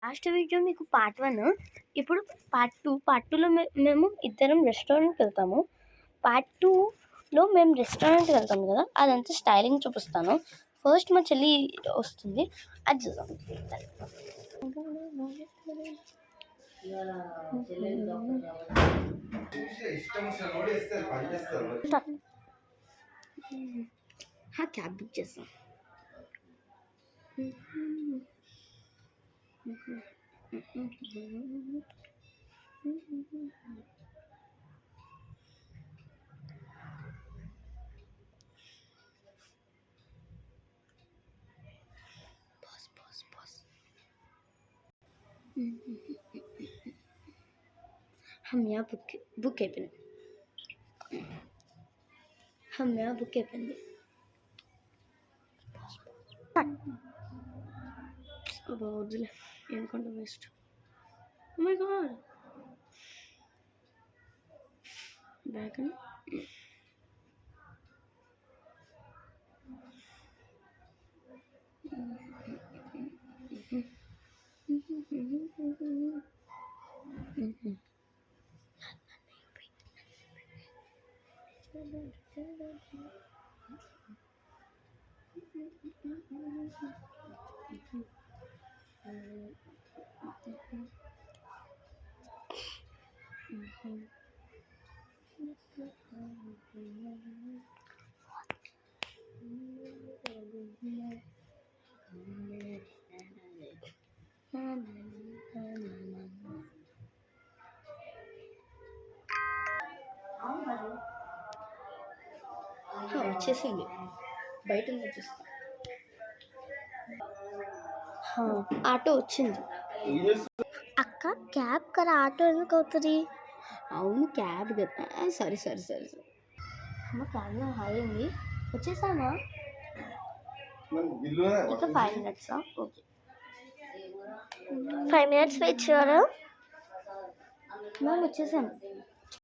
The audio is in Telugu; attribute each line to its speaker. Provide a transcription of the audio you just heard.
Speaker 1: లాస్ట్ వీడియో మీకు పార్ట్ 1, ఇప్పుడు పార్ట్ 2. పార్ట్ 2లో మేము ఇద్దరం రెస్టారెంట్కి వెళ్తాము. పార్ట్ 2లో మేము రెస్టారెంట్కి వెళ్తాం కదా, అదంతా స్టైలింగ్ చూపిస్తాను. ఫస్ట్ మా చెల్లి వస్తుంది, అది చూద్దాం. క్యాబ్ బుక్ చేస్తాం. హమ్యా బుక్ అయిపోయింది. అబ్బా వద్దులే, ఎందుకంటే waste. Oh my god, back అని వచ్చేసింది. బయట చూస్తా. ఆటో వచ్చింది. అక్క, క్యాబ్ కదా, ఆటో ఎందుకు అవుతుంది? అవును, క్యాబ్ కదా. సరే అమ్మ, క్యాబ్లో హాయింది. వచ్చేసామా? ఇంకా 5 minutes. ఓకే, 5 minutes వెయిట్ చేయరు. మేము వచ్చేసాము.